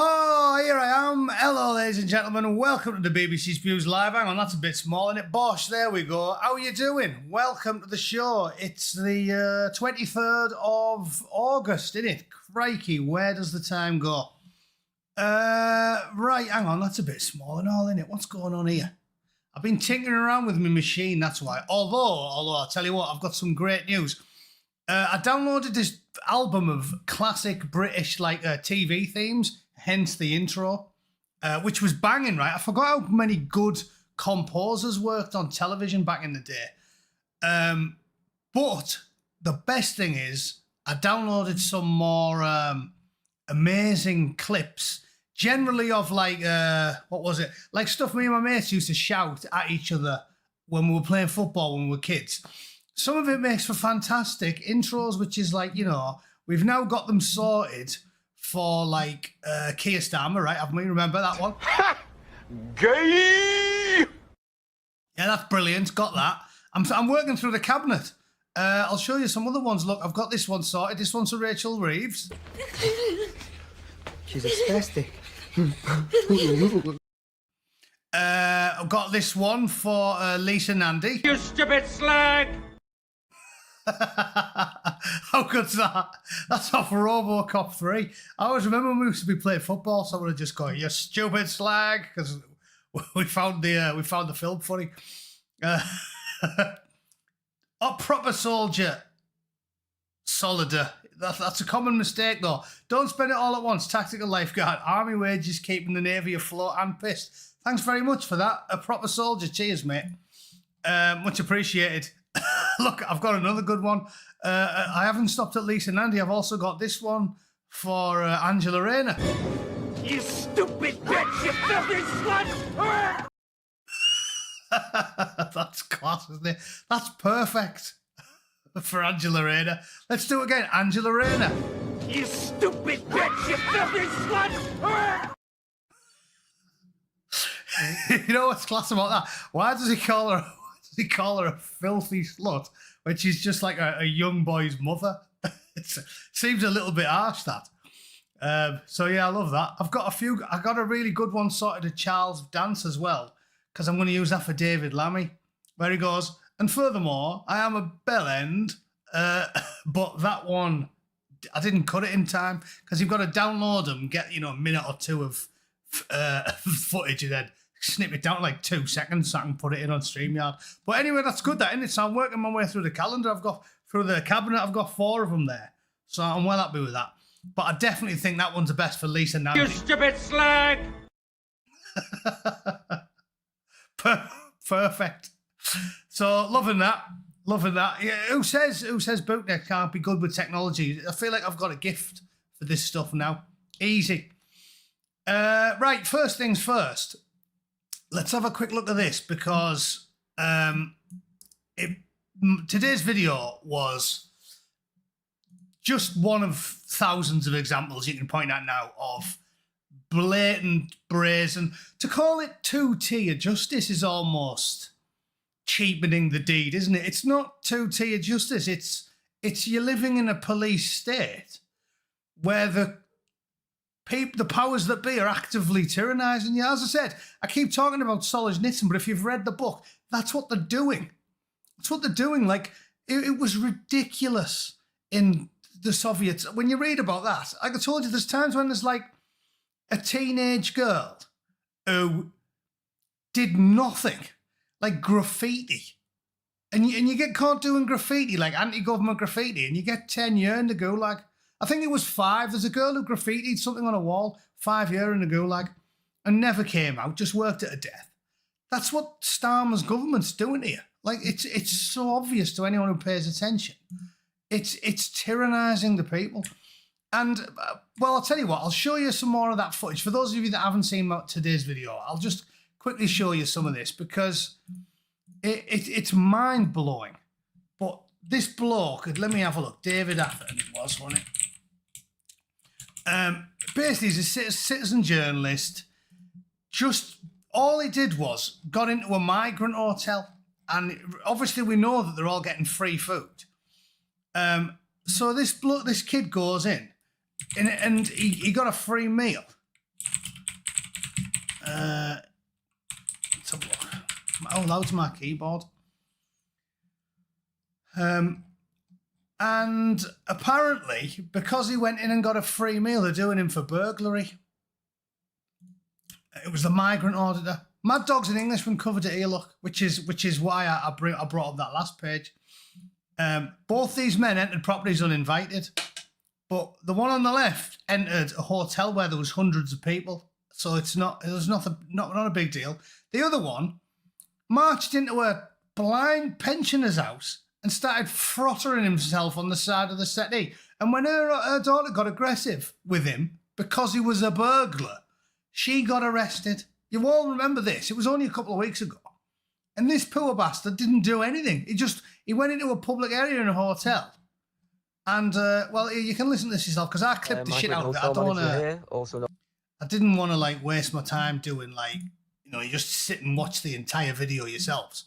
Oh, here I am. Hello, ladies and gentlemen, and welcome to the BBC Spews Live. Hang on, that's a bit small, isn't it? Bosh, there we go. How are you doing? Welcome to the show. It's the 23rd of August, isn't it? Crikey, where does the time go? Right, hang on, that's a bit small and all, isn't it? What's going on here? I've been tinkering around with my machine, that's why. Although, I'll tell you what, I've got some great news. I downloaded this album of classic British TV themes, hence the intro, which was banging, right? I forgot how many good composers worked on television back in the day. But the best thing is I downloaded some more amazing clips, generally of what was it? Like stuff me and my mates used to shout at each other when we were playing football when we were kids. Some of it makes for fantastic intros, which is we've now got them sorted for Keir Starmer, right? Haven't we? Remember that one? Gay! Yeah, that's brilliant. Got that. I'm working through the cabinet. I'll show you some other ones. Look, I've got this one sorted. This one's for Rachel Reeves. She's a spastic. I've got this one for Lisa Nandy. You stupid slag! How good's that? That's off RoboCop 3. I always remember when we used to be playing football, someone would just go, "You stupid slag," because we found the film funny. A proper soldier, solider. That's a common mistake though. Don't spend it all at once. Tactical lifeguard, army wages, keeping the navy afloat and pissed. Thanks very much for that. A proper soldier. Cheers, mate. Much appreciated. Look, I've got another good one. I haven't stopped at Lisa Nandy. I've also got this one for Angela Rayner. You stupid bitch, you filthy slut! That's class, isn't it? That's perfect for Angela Rayner. Let's do it again. Angela Rayner. You stupid bitch, you filthy slut! You know what's class about that? Why does he call her a filthy slut when she's just like a young boy's mother? It seems a little bit harsh, that. So yeah, I love that. I got a really good one sorted at Charles Dance as well, because I'm going to use that for David Lammy, where he goes, "And furthermore, I am a bellend," but that one, I didn't cut it in time, because you've got to download them, get a minute or two of footage, and then snip it down to 2 seconds so I can put it in on StreamYard. But anyway, that's good, that, isn't it? So I'm working my way through the calendar. I've got through the cabinet. I've got 4 of them there. So I'm well happy with that. But I definitely think that one's the best for Lisa Nandy. You stupid slag! Perfect. So loving that. Yeah, who says Bootneck can't be good with technology? I feel like I've got a gift for this stuff now. Easy. Right, first things first. Let's have a quick look at this, because today's video was just one of thousands of examples you can point at now of blatant, brazen. To call it two-tier justice is almost cheapening the deed, isn't it? It's not two-tier justice. It's you're living in a police state where the powers that be are actively tyrannising you. As I said, I keep talking about Solzhenitsyn, but if you've read the book, that's what they're doing. That's what they're doing. It was ridiculous in the Soviets. When you read about that, like I told you, there's times when there's a teenage girl who did nothing, like graffiti. And you get caught doing graffiti, like anti-government graffiti, and you get 10 years in the gulag. I think it was 5. There's a girl who graffitied something on a wall, 5 years in the gulag, and never came out, just worked it to death. That's what Starmer's government's doing here. It's so obvious to anyone who pays attention. It's tyrannising the people. And, well, I'll tell you what, I'll show you some more of that footage. For those of you that haven't seen today's video, I'll just quickly show you some of this, because it's mind-blowing. But this bloke, let me have a look, David Atherton it was, wasn't it? Basically, he's a citizen journalist. Just all he did was got into a migrant hotel, and obviously we know that they're all getting free food. So this kid goes in, and he got a free meal, Let's have a look. Oh, loads my keyboard. And apparently, because he went in and got a free meal, they're doing him for burglary. It was the migrant auditor. Mad Dog's an Englishman covered it here, look, which is why I brought up that last page. Both these men entered properties uninvited, but the one on the left entered a hotel where there was hundreds of people, so it was not a big deal. The other one marched into a blind pensioner's house and started frottering himself on the side of the settee. And when her daughter got aggressive with him because he was a burglar, she got arrested. You all remember this. It was only a couple of weeks ago. And this poor bastard didn't do anything. He went into a public area in a hotel. And, well, you can listen to this yourself because I clipped the shit out of it. I don't want to... I didn't want to, like, waste my time doing, like, you just sit and watch the entire video yourselves.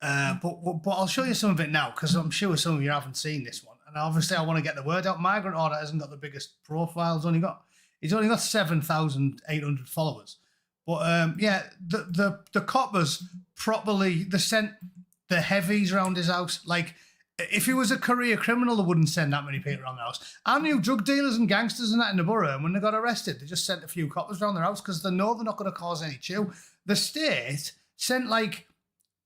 But I'll show you some of it now because I'm sure some of you haven't seen this one. And obviously I want to get the word out. Migrant Order hasn't got the biggest profile. He's only got 7,800 followers. But yeah, the coppers they sent the heavies around his house. Like, if he was a career criminal, they wouldn't send that many people around the house. I knew drug dealers and gangsters and that in the borough, and when they got arrested, they just sent a few coppers around their house because they know they're not going to cause any chew. The state sent like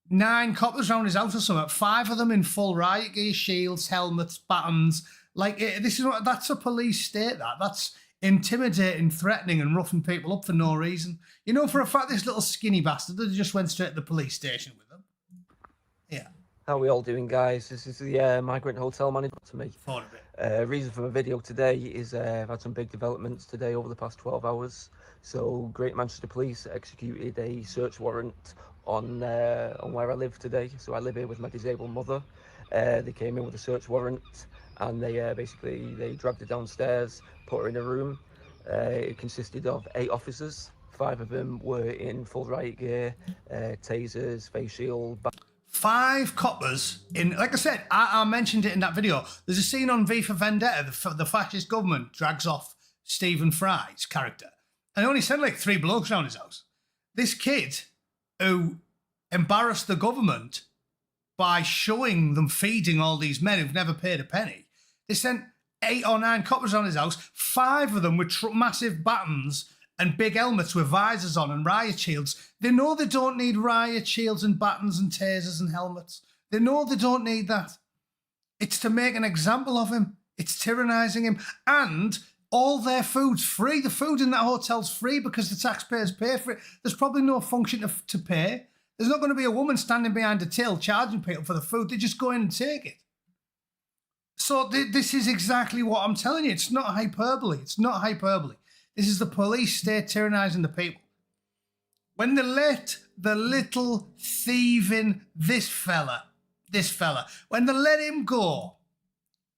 9 coppers around his house or something, 5 of them in full riot gear, shields, helmets, batons. Like, that's a police state, that's intimidating, threatening, and roughing people up for no reason. You know for a fact this little skinny bastard that just went straight to the police station with them. Yeah. How are we all doing, guys? This is the migrant hotel manager to me. Thought of it. Reason for my video today is I've had some big developments today over the past 12 hours. So Great Manchester Police executed a search warrant on where I live today. So I live here with my disabled mother. They came in with a search warrant and they basically dragged her downstairs, put her in a room. It consisted of 8 officers. 5 of them were in full riot gear, tasers, face shield. 5 coppers in, like I said, I mentioned it in that video. There's a scene on V for Vendetta, the fascist government drags off Stephen Fry's character. And they only sent like 3 blokes around his house. This kid who embarrassed the government by showing them feeding all these men who've never paid a penny. They sent 8 or 9 coppers around his house, 5 of them with massive batons and big helmets with visors on and riot shields. They know they don't need riot shields and batons and tasers and helmets. They know they don't need that. It's to make an example of him. It's tyrannising him. And all their food's free. The food in that hotel's free because the taxpayers pay for it. There's probably no function to pay. There's not going to be a woman standing behind a till charging people for the food. They just go in and take it. So this is exactly what I'm telling you. It's not hyperbole. It's not hyperbole. This is the police state tyrannising the people. When they let the little thieving this fella, when they let him go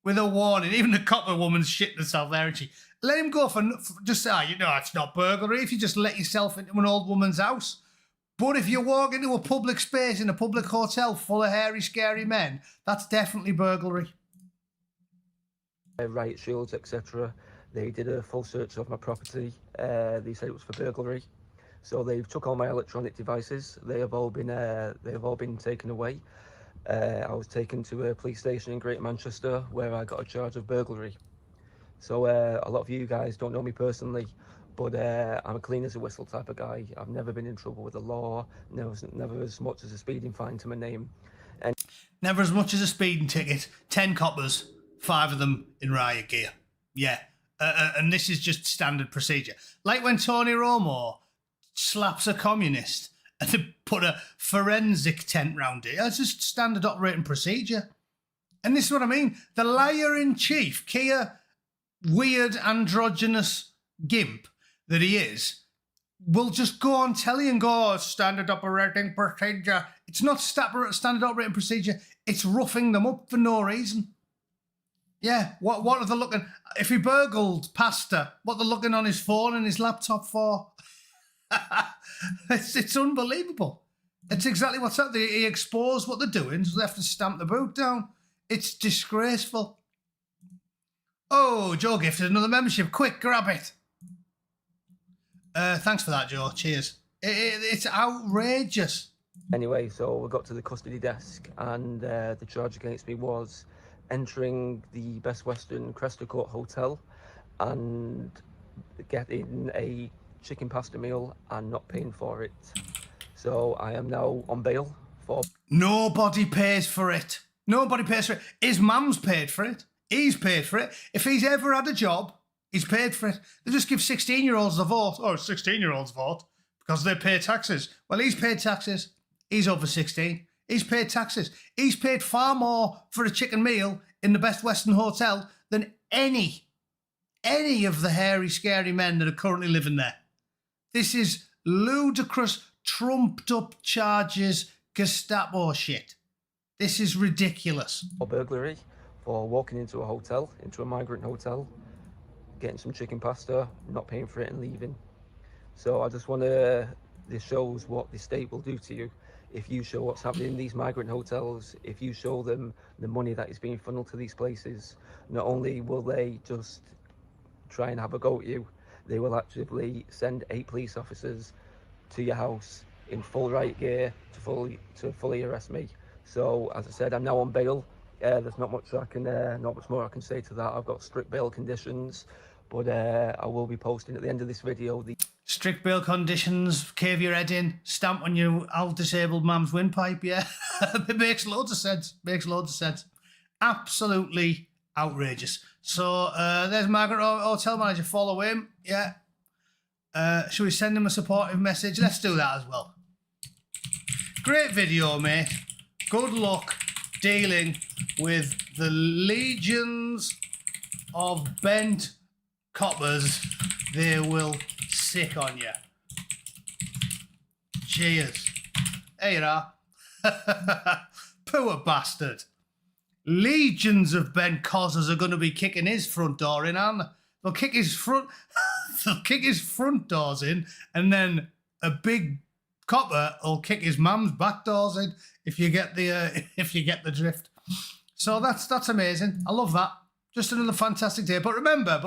with a warning, even the copper woman's shitting herself there, and she let him go for just say, it's not burglary if you just let yourself into an old woman's house. But if you walk into a public space in a public hotel full of hairy, scary men, that's definitely burglary. Riot shields, etc. They did a full search of my property. They said it was for burglary. So they took all my electronic devices. They have all been taken away. I was taken to a police station in Great Manchester where I got a charge of burglary. So a lot of you guys don't know me personally, but I'm a clean as a whistle type of guy. I've never been in trouble with the law. Never as much as a speeding fine to my name. And never as much as a speeding ticket. 10 coppers, 5 of them in riot gear. Yeah. And this is just standard procedure. Like when Tony Romo slaps a communist and they put a forensic tent round it. That's just standard operating procedure. And this is what I mean. The liar-in-chief, Kia, weird androgynous gimp that he is, will just go on telly and go, standard operating procedure. It's not standard operating procedure. It's roughing them up for no reason. Yeah, what are they looking... If he burgled pasta, what they're looking on his phone and his laptop for? It's unbelievable. It's exactly what's happening. He exposed what they're doing, so they have to stamp the boot down. It's disgraceful. Oh, Joe gifted another membership. Quick, grab it. Thanks for that, Joe. Cheers. It's outrageous. Anyway, so we got to the custody desk, and the charge against me was entering the Best Western Cresta Court Hotel and getting a chicken pasta meal and not paying for it. So I am now on bail for... Nobody pays for it. Nobody pays for it. His mum's paid for it. He's paid for it. If he's ever had a job, he's paid for it. They just give 16-year-olds the vote. Oh, 16-year-olds vote because they pay taxes. Well, he's paid taxes. He's over 16. He's paid taxes. He's paid far more for a chicken meal in the Best Western Hotel than any of the hairy, scary men that are currently living there. This is ludicrous, trumped-up charges, Gestapo shit. This is ridiculous. For burglary, for walking into a hotel, into a migrant hotel, getting some chicken pasta, not paying for it and leaving. So I just want to... This shows what the state will do to you. If you show what's happening in these migrant hotels, if you show them the money that is being funneled to these places, not only will they just try and have a go at you, they will actively send 8 police officers to your house in full riot gear to fully arrest me. So, as I said, I'm now on bail. There's not much more I can say to that. I've got strict bail conditions, but I will be posting at the end of this video the... Strict bail conditions, cave your head in, stamp on your disabled mum's windpipe, yeah. It makes loads of sense. Makes loads of sense. Absolutely outrageous. So there's Margaret, hotel manager. Follow him, yeah. Should we send him a supportive message? Let's do that as well. Great video, mate. Good luck dealing with the legions of bent coppers. They will sick on you. Cheers. There you are. Poor bastard. Legions of Ben Cozzers are going to be kicking his front door in, aren't they? They'll kick his front doors in, and then a big copper will kick his mum's back doors in. If you get the drift. So that's amazing. I love that. Just another fantastic day. But remember,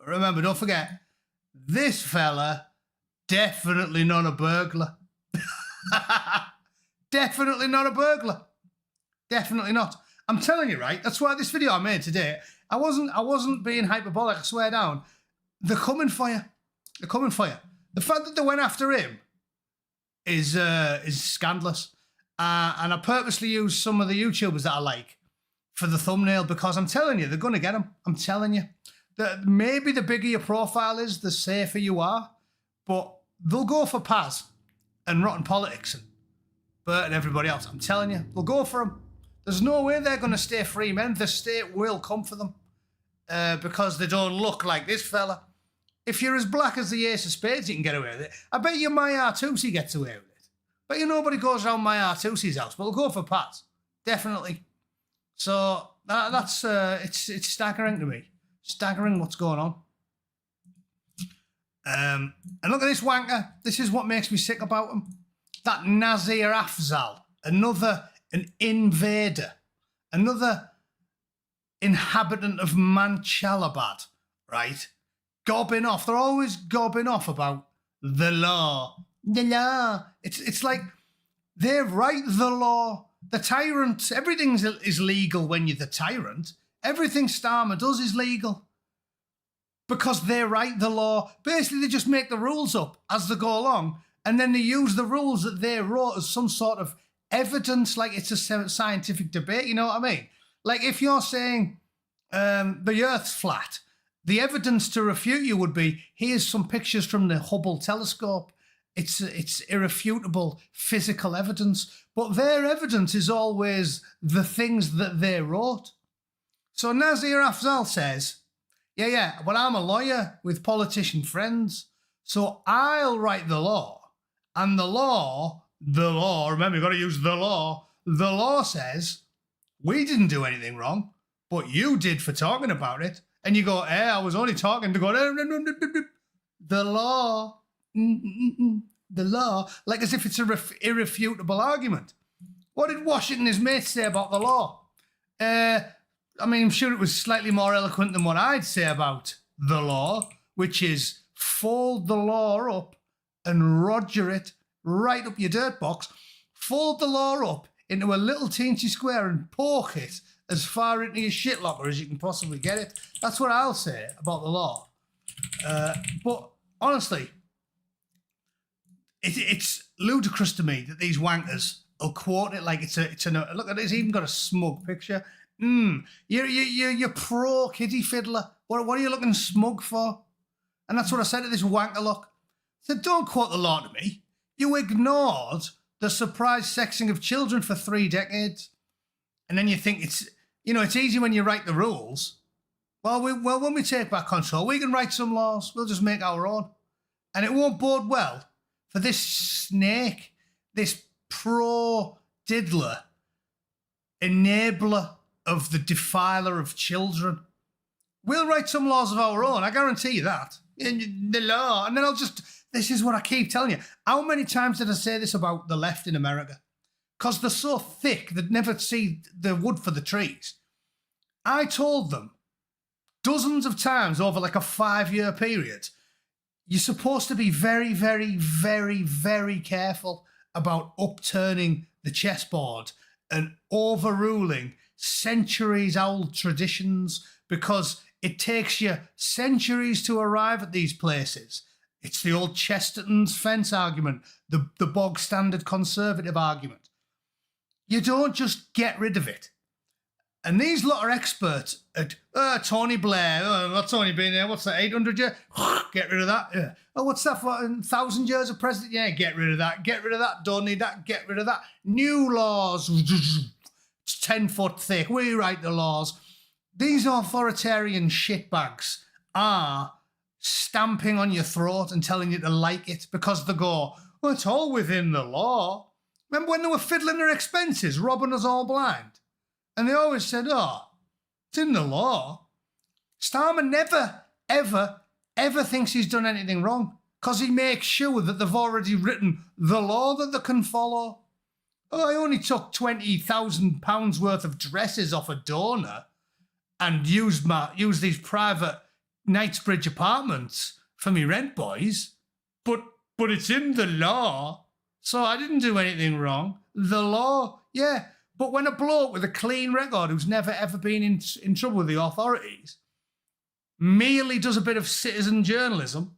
don't forget. This fella, definitely not a burglar. Definitely not a burglar. Definitely not. I'm telling you, right? That's why this video I made today, I wasn't being hyperbolic, I swear down. They're coming for you. They're coming for you. The fact that they went after him is scandalous. And I purposely used some of the YouTubers that I like for the thumbnail because I'm telling you, they're going to get him. I'm telling you. Maybe the bigger your profile is, the safer you are. But they'll go for Paz and Rotten Politics and Bert and everybody else. I'm telling you, they'll go for them. There's no way they're going to stay free, men. The state will come for them because they don't look like this fella. If you're as black as the Ace of Spades, you can get away with it. I bet you my Artusi gets away with it. But nobody goes around my Artusi's house. But they'll go for Paz. Definitely. So that's it's staggering to me. Staggering what's going on. And look at this wanker. This is what makes me sick about him. That Nazir Afzal, an invader, another inhabitant of Manchalabad, right? Gobbing off. They're always gobbing off about the law. The law. It's like they write the law. The tyrant, everything is legal when you're the tyrant. Everything Starmer does is legal because they write the law. Basically, they just make the rules up as they go along, and then they use the rules that they wrote as some sort of evidence, like it's a scientific debate. You know what I mean? Like if you're saying the Earth's flat, the evidence to refute you would be, here's some pictures from the Hubble telescope. It's irrefutable physical evidence, but their evidence is always the things that they wrote. So Nazir Afzal says, yeah, well, I'm a lawyer with politician friends, so I'll write the law. And the law, remember, you've got to use the law says, we didn't do anything wrong, but you did for talking about it. And you go, I was only talking to go, the law, the law, like as if it's a irrefutable argument. What did Washington and his mates say about the law? I mean, I'm sure it was slightly more eloquent than what I'd say about the law, which is fold the law up and roger it right up your dirt box. Fold the law up into a little teensy square and poke it as far into your shit locker as you can possibly get it. That's what I'll say about the law. But honestly, it's ludicrous to me that these wankers will quote it like it's a look at it. It's even got a smug picture. You're pro kiddie fiddler. What are you looking smug for? And that's what I said to this wanker. Look, I said, don't quote the law to me. You ignored the surprise sexing of children for 3 decades, and then you think it's easy when you write the rules. Well, when we take back control, we can write some laws. We'll just make our own, and it won't bode well for this snake, this pro-diddler, enabler of the defiler of children. We'll write some laws of our own. I guarantee you that. The law, and then this is what I keep telling you. How many times did I say this about the left in America? Because they're so thick, they'd never see the wood for the trees. I told them dozens of times over like a 5-year period, you're supposed to be very, very, very, very careful about upturning the chessboard and overruling centuries-old traditions, because it takes you centuries to arrive at these places. It's the old Chesterton's fence argument, the bog standard conservative argument. You don't just get rid of it. And these lot are experts at Tony Blair. Oh, that's only been there. What's that, 800 years? Get rid of that. Yeah. Oh, what's that for 1,000 years of president? Yeah, get rid of that. Get rid of that. Don't need that. Get rid of that. New laws. It's 10 foot thick. We write the laws. These authoritarian shitbags are stamping on your throat and telling you to like it because they go, well, it's all within the law. Remember when they were fiddling their expenses, robbing us all blind? And they always said, oh, it's in the law. Starmer never, ever, ever thinks he's done anything wrong because he makes sure that they've already written the law that they can follow. Oh, I only took £20,000 worth of dresses off a donor and used these private Knightsbridge apartments for me rent boys, but it's in the law, so I didn't do anything wrong. The law, yeah. But when a bloke with a clean record who's never ever been in trouble with the authorities merely does a bit of citizen journalism,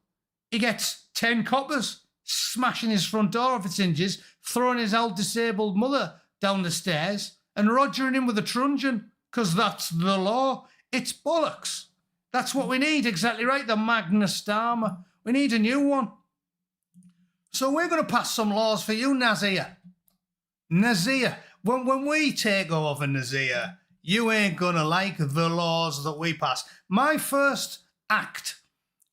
he gets 10 coppers smashing his front door off its hinges, throwing his old disabled mother down the stairs and rogering him with a truncheon, because that's the law. It's bollocks. That's what we need, exactly right, the Magna Starmer. We need a new one. So we're going to pass some laws for you, Nazir. Nazir, when we take over, Nazir, you ain't going to like the laws that we pass. My first act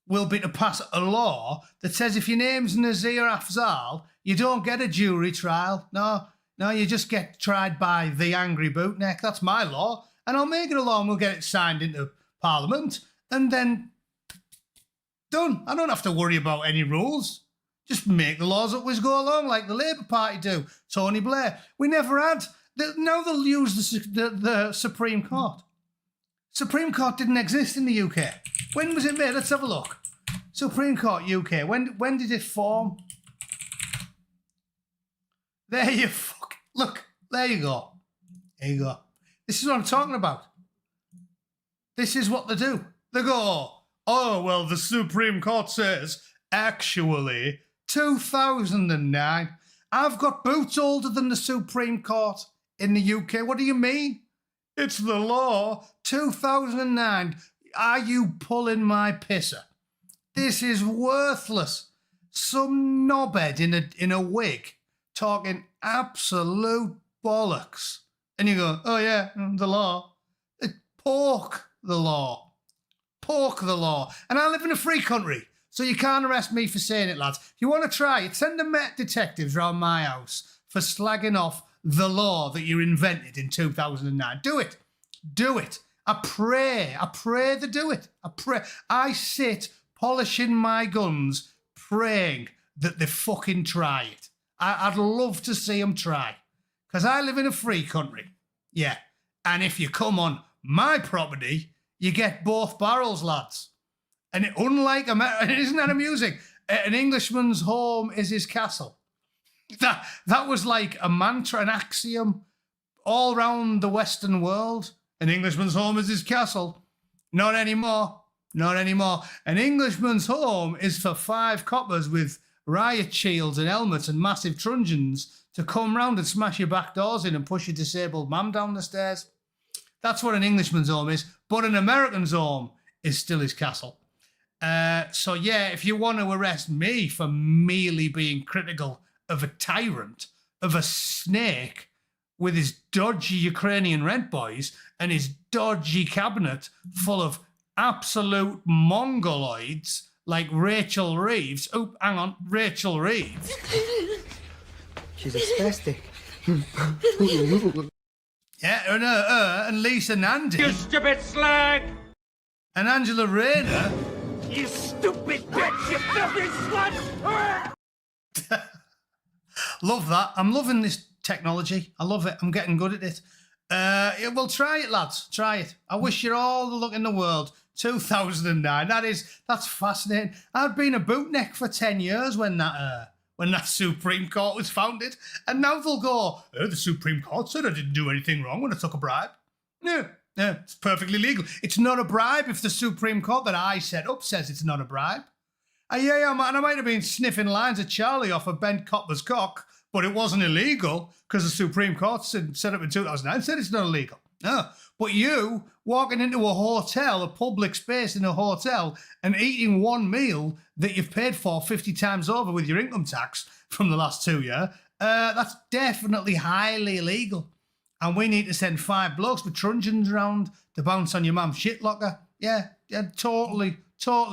will be to pass a law that says if your name's Nazir Afzal, you don't get a jury trial. No, you just get tried by the angry bootneck. That's my law. And I'll make it a law and we'll get it signed into Parliament. And then done. I don't have to worry about any rules. Just make the laws up as go along like the Labour Party do. Tony Blair. We never had. Now they'll use the Supreme Court. Supreme Court didn't exist in the UK. When was it made? Let's have a look. Supreme Court UK. When did it form? There you fuck. Look, there you go. There you go. This is what I'm talking about. This is what they do. They go, oh, well, the Supreme Court says, actually, 2009. I've got boots older than the Supreme Court in the UK. What do you mean? It's the law. 2009. Are you pulling my pisser? This is worthless. Some knobhead in a wig talking absolute bollocks. And you go, oh yeah, the law. Pork the law. Pork the law. And I live in a free country, so you can't arrest me for saying it, lads. If you want to try it, send the Met detectives round my house for slagging off the law that you invented in 2009. Do it. Do it. I pray they do it. I sit polishing my guns, praying that they fucking try it. I'd love to see them try. Because I live in a free country. Yeah. And if you come on my property, you get both barrels, lads. And unlike America, isn't that amusing? An Englishman's home is his castle. That was like a mantra, an axiom all round the Western world. An Englishman's home is his castle. Not anymore. Not anymore. An Englishman's home is for 5 coppers with riot shields and helmets and massive truncheons to come round and smash your back doors in and push your disabled mum down the stairs. That's what an Englishman's home is. But an American's home is still his castle. So, yeah, if you want to arrest me for merely being critical of a tyrant, of a snake with his dodgy Ukrainian rent boys and his dodgy cabinet full of absolute mongoloids like Rachel Reeves. Oh, hang on, Rachel Reeves. She's a spastic. Yeah, and Lisa Nandy. You stupid slag! And Angela Rayner. You stupid bitch! You filthy slut! Love that. I'm loving this technology. I love it. I'm getting good at it. Yeah, well, try it, lads. Try it. I wish you all the luck in the world. 2009. That's fascinating. I'd been a bootneck for 10 years when that Supreme Court was founded, and now they'll go, oh, the Supreme Court said I didn't do anything wrong when I took a bribe. No, it's perfectly legal. It's not a bribe if the Supreme Court that I set up says it's not a bribe. Yeah, man, I might have been sniffing lines at Charlie off a bent copper's cock, but it wasn't illegal because the Supreme Court set up in 2009 said it's not illegal. No, but you walking into a hotel, a public space in a hotel, and eating one meal that you've paid for 50 times over with your income tax from the last 2 years, that's definitely highly illegal. And we need to send 5 blokes with truncheons around to bounce on your mum's shit locker. Yeah, totally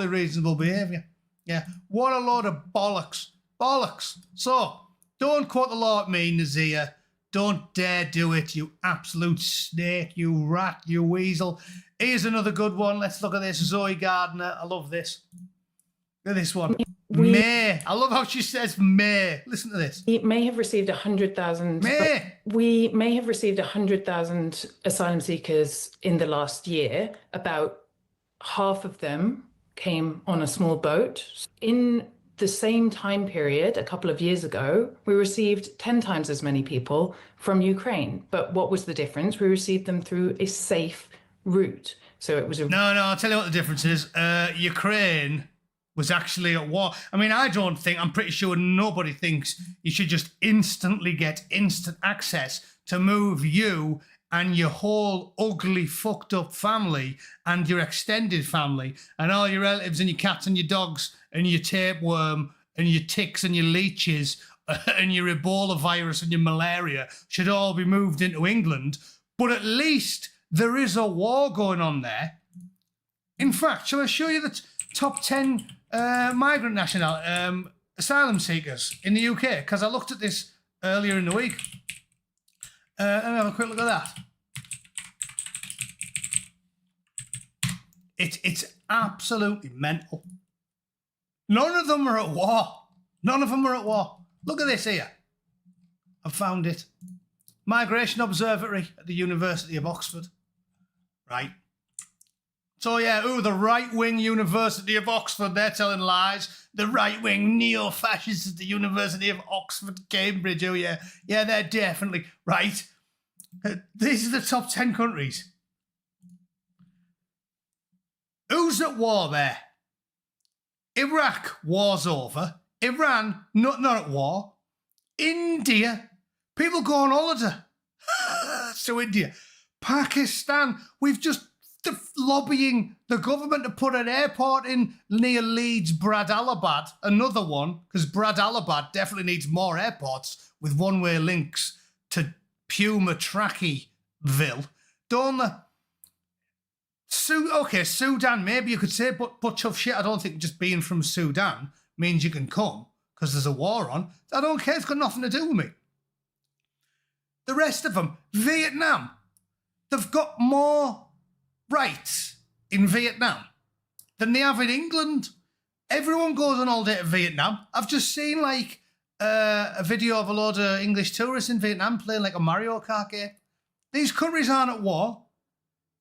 reasonable behaviour. Yeah, what a load of bollocks. Bollocks. So, don't quote the law at me, Nazir. Don't dare do it, you absolute snake, you rat, you weasel. Here's another good one. Let's look at this. Zoe Gardner. I love this. Look at this one. May. I love how she says may. Listen to this. We may have received 100,000. We may have received 100,000 asylum seekers in the last year. About half of them came on a small boat. In the same time period, a couple of years ago, we received 10 times as many people from Ukraine. But what was the difference? We received them through a safe route. So it was a... No, I'll tell you what the difference is. Ukraine was actually at war. I mean, I'm pretty sure nobody thinks you should just instantly get instant access to move you and your whole ugly, fucked up family and your extended family and all your relatives and your cats and your dogs and your tapeworm and your ticks and your leeches and your Ebola virus and your malaria should all be moved into England. But at least there is a war going on there. In fact, shall I show you the top 10 migrant national asylum seekers in the UK? Because I looked at this earlier in the week. Let me have a quick look at that. It's absolutely mental. None of them are at war. None of them are at war. Look at this here. I've found it. Migration Observatory at the University of Oxford. Right. So, yeah, the right-wing University of Oxford, they're telling lies. The right-wing neo-fascists at the University of Oxford, Cambridge, yeah, they're definitely right. These are the top 10 countries. Who's at war there? Iraq, war's over. Iran, not at war. India, people go on holiday to India. Pakistan, we've just lobbying the government to put an airport in near Leeds, Bradalabad, another one, because Bradalabad definitely needs more airports with one-way links to Puma Trackyville. Don't they? Okay, Sudan, maybe you could say, but tough shit. I don't think just being from Sudan means you can come because there's a war on. I don't care. It's got nothing to do with me. The rest of them, Vietnam, they've got more rights in Vietnam than they have in England. Everyone goes on holiday to Vietnam. I've just seen like a video of a load of English tourists in Vietnam playing like a Mario Kart game. These countries aren't at war.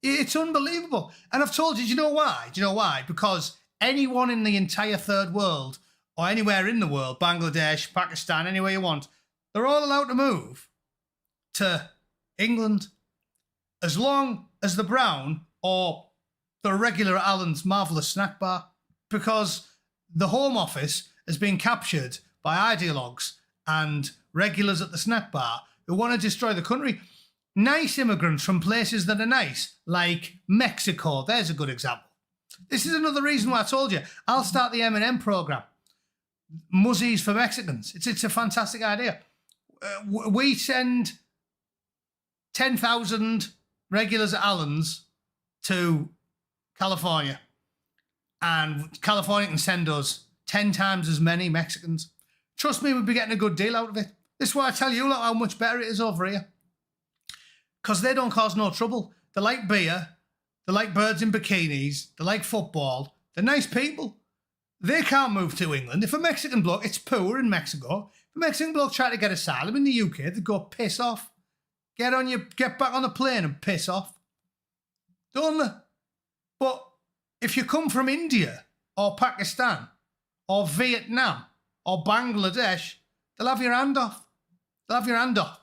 It's unbelievable. And I've told you, do you know why? Because anyone in the entire third world or anywhere in the world, Bangladesh, Pakistan, anywhere you want, they're all allowed to move to England as long as the brown or the regular Allen's Marvellous Snack Bar, because the Home Office has been captured by ideologues and regulars at the snack bar who want to destroy the country. Nice immigrants from places that are nice, like Mexico. There's a good example. This is another reason why I told you I'll start the M&M program. Muzzies for Mexicans. It's a fantastic idea. We send 10,000 regulars at Allen's to California, and California can send us 10 times as many Mexicans. Trust me, we'll be getting a good deal out of it. This is why I tell you how much better it is over here. Because they don't cause no trouble. They like beer, they like birds in bikinis, they like football. They're nice people. They can't move to England. If a Mexican bloke, it's poor in Mexico. If a Mexican bloke tried to get asylum in the UK, they'd go piss off. Get back on the plane and piss off. Don't they? But if you come from India or Pakistan or Vietnam or Bangladesh, they'll have your hand off. They'll have your hand off.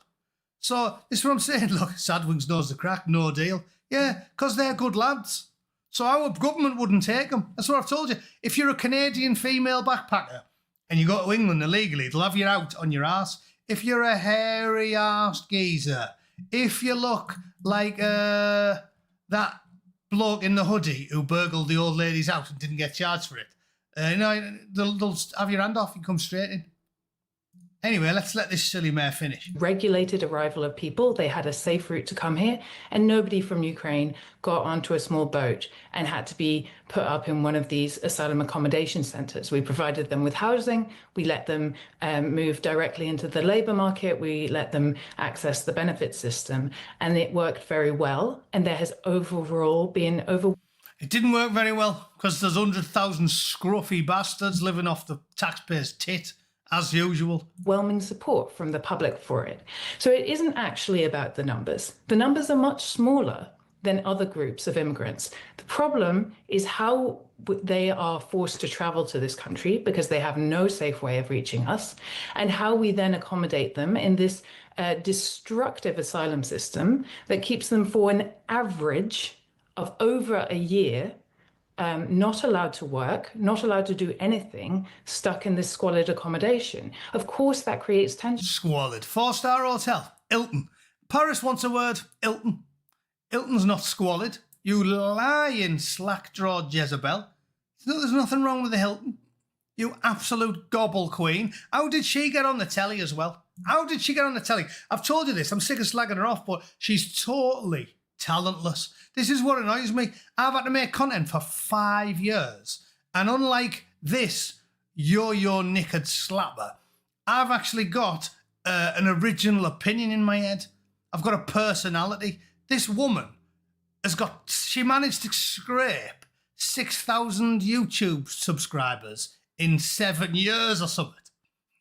So this is what I'm saying. Look, Sadwings knows the crack, no deal. Yeah, because they're good lads. So our government wouldn't take them. That's what I've told you. If you're a Canadian female backpacker and you go to England illegally, they'll have you out on your ass. If you're a hairy-arsed geezer, if you look like that bloke in the hoodie who burgled the old lady's house and didn't get charged for it, they'll have your hand off and come straight in. Anyway, let's let this silly mare finish. Regulated arrival of people. They had a safe route to come here, and nobody from Ukraine got onto a small boat and had to be put up in one of these asylum accommodation centres. We provided them with housing. We let them move directly into the labour market. We let them access the benefit system, and it worked very well. And there has overall been It didn't work very well because there's 100,000 scruffy bastards living off the taxpayers' tit, as usual. Overwhelming support from the public for it. So it isn't actually about the numbers. The numbers are much smaller than other groups of immigrants. The problem is how they are forced to travel to this country because they have no safe way of reaching us, and how we then accommodate them in this destructive asylum system that keeps them for an average of over a year not allowed to work, not allowed to do anything, stuck in this squalid accommodation. Of course, that creates tension. Squalid. 4-star hotel. Hilton. Paris wants a word. Hilton. Hilton's not squalid. You lying slack-jawed Jezebel. There's nothing wrong with the Hilton. You absolute gobble queen. How did she get on the telly as well? How did she get on the telly? I've told you this. I'm sick of slagging her off, but she's totally talentless. This is what annoys me. I've had to make content for 5 years. And unlike this yo-yo knickered slapper, I've actually got an original opinion in my head. I've got a personality. This woman she managed to scrape 6,000 YouTube subscribers in 7 years or something.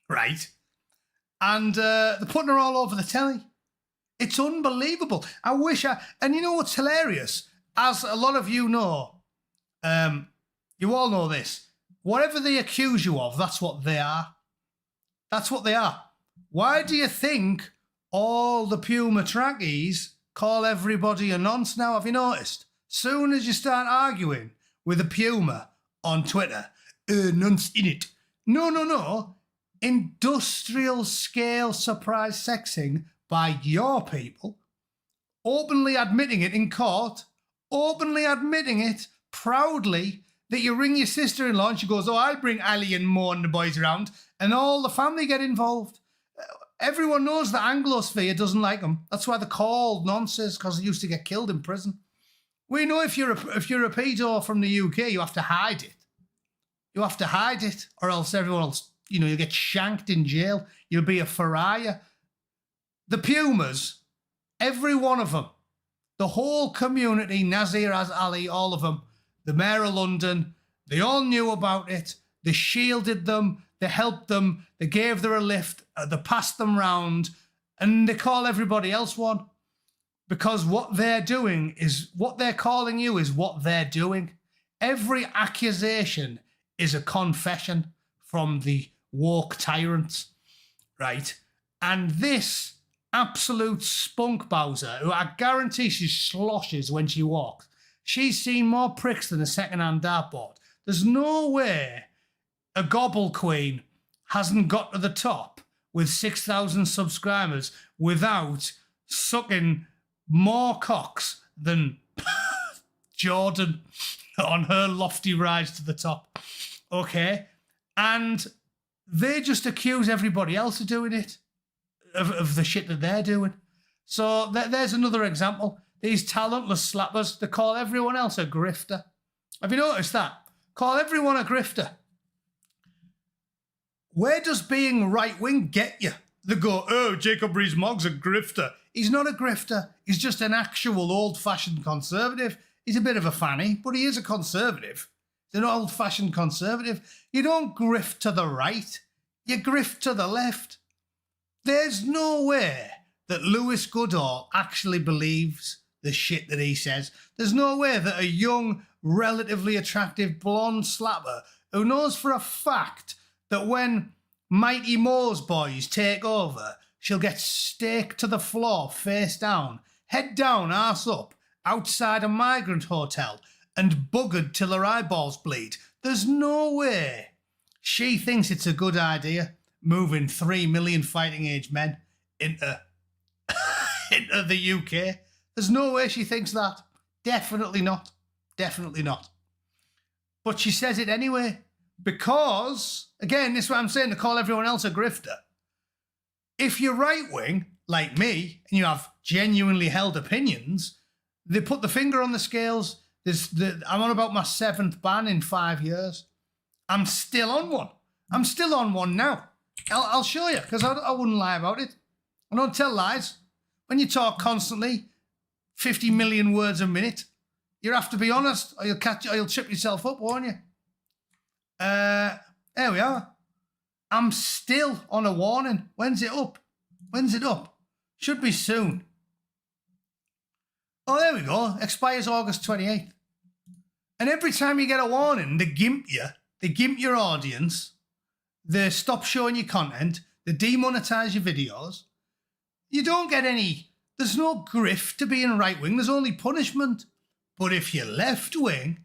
Right? And they're putting her all over the telly. It's unbelievable. And you know what's hilarious? As a lot of you know, you all know this. Whatever they accuse you of, that's what they are. That's what they are. Why do you think all the Puma trackies call everybody a nonce now? Have you noticed? Soon as you start arguing with a Puma on Twitter, nonce in it. No. Industrial scale surprise sexing by your people, openly admitting it in court, openly admitting it proudly, that you ring your sister-in-law and she goes, oh, I'll bring Ali and Mo and the boys around, and all the family get involved. Everyone knows the Anglosphere doesn't like them. That's why they're called nonces, because they used to get killed in prison. We know if you're a pedo from the UK, you have to hide it. You have to hide it, or else everyone else, you'll get shanked in jail. You'll be a pariah. The Pumas, every one of them, the whole community, Nazir as Ali, all of them, the Mayor of London, they all knew about it. They shielded them, they helped them, they gave them a lift, they passed them round, and they call everybody else one. Because what they're doing is, what they're calling you is what they're doing. Every accusation is a confession from the woke tyrants, right? And this absolute spunk Bowser, who I guarantee she sloshes when she walks, she's seen more pricks than a second-hand dartboard. There's no way a gobble queen hasn't got to the top with 6,000 subscribers without sucking more cocks than Jordan on her lofty rise to the top. Okay? And they just accuse everybody else of doing it, of the shit that they're doing. So there's another example. These talentless slappers, they call everyone else a grifter. Have you noticed that? Call everyone a grifter. Where does being right-wing get you? They go, oh, Jacob Rees-Mogg's a grifter. He's not a grifter. He's just an actual old-fashioned conservative. He's a bit of a fanny, but he is a conservative. He's an old-fashioned conservative. You don't grift to the right. You grift to the left. There's no way that Lewis Goodall actually believes the shit that he says. There's no way that a young, relatively attractive blonde slapper who knows for a fact that when Mighty Mo's boys take over, she'll get staked to the floor face down, head down, arse up, outside a migrant hotel and buggered till her eyeballs bleed. There's no way she thinks it's a good idea moving 3 million fighting age men into the UK. There's no way she thinks that. Definitely not. Definitely not. But she says it anyway because, again, this is what I'm saying, to call everyone else a grifter. If you're right-wing, like me, and you have genuinely held opinions, they put the finger on the scales. I'm on about my 7th ban in 5 years. I'm still on one. I'm still on one now. I'll show you, because I wouldn't lie about it. I don't tell lies. When you talk constantly, 50 million words a minute, you have to be honest, or you'll trip yourself up, won't you? There we are. I'm still on a warning. When's it up? When's it up? Should be soon. Oh, there we go. Expires August 28th. And every time you get a warning, they gimp you. They gimp your audience. They stop showing you content. They demonetize your videos. You don't get any... There's no grift to being right-wing. There's only punishment. But if you're left-wing,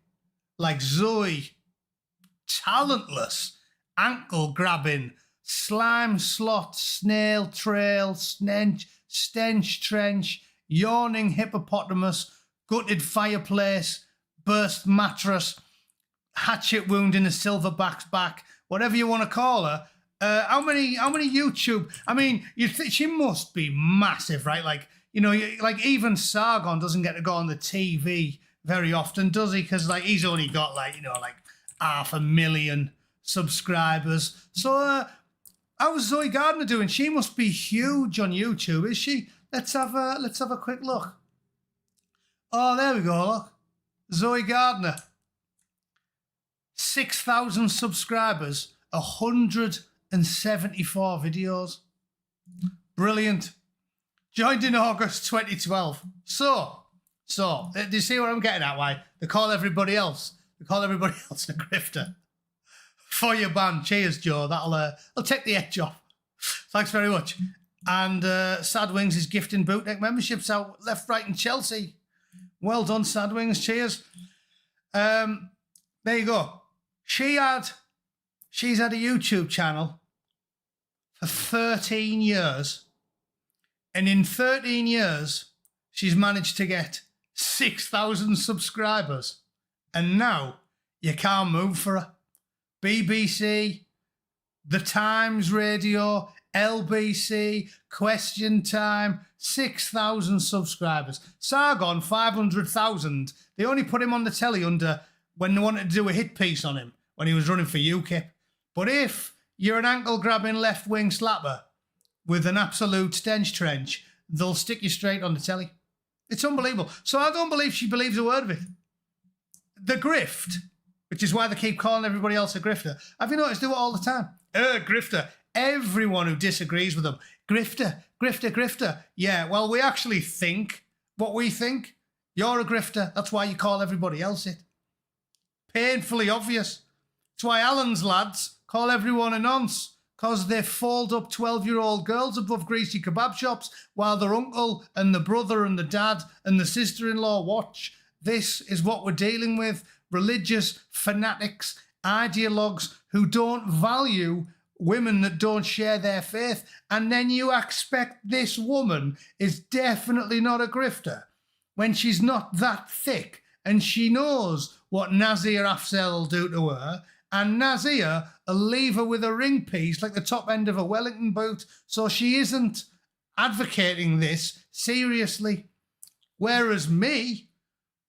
like Zoe, talentless, ankle-grabbing, slime slot, snail trail, stench trench, yawning hippopotamus, gutted fireplace, burst mattress, hatchet wound in a silverback's back, whatever you want to call her. How many YouTube? I mean, she must be massive, right? Like, you know, like even Sargon doesn't get to go on the TV very often, does he? Because like he's only got like 500,000 subscribers. So how's Zoe Gardner doing? She must be huge on YouTube, is she? Let's have a quick look. Oh, there we go. Look, Zoe Gardner, 6,000 subscribers, 174 videos. Brilliant. Joined in August 2012. So, do you see what I'm getting at? Why they call everybody else? They call everybody else a grifter. For your ban. Cheers, Joe. That'll take the edge off. Thanks very much. And Sad Wings is gifting bootleg memberships out left, right, and Chelsea. Well done, Sad Wings. Cheers. There you go. She's had a YouTube channel for 13 years. And in 13 years, she's managed to get 6,000 subscribers. And now you can't move for her. BBC, The Times Radio, LBC, Question Time, 6,000 subscribers. Sargon, 500,000. They only put him on the telly when they wanted to do a hit piece on him when he was running for UKIP. But if you're an ankle-grabbing left-wing slapper with an absolute stench trench, they'll stick you straight on the telly. It's unbelievable. So I don't believe she believes a word of it. The grift, which is why they keep calling everybody else a grifter. Have you noticed they do it all the time? Grifter. Everyone who disagrees with them. Grifter, grifter, grifter. Yeah, well, we actually think what we think. You're a grifter. That's why you call everybody else it. painfully obvious. It's why Alan's lads call everyone a nonce, because they fold up 12-year-old girls above greasy kebab shops while their uncle and the brother and the dad and the sister-in-law watch. This is what we're dealing with. Religious fanatics, ideologues who don't value women that don't share their faith. And then you expect this woman is definitely not a grifter when she's not that thick and she knows what Nazir Afzal will do to her. And Nazir will leave her with a ring piece like the top end of a Wellington boot. So she isn't advocating this seriously. Whereas me,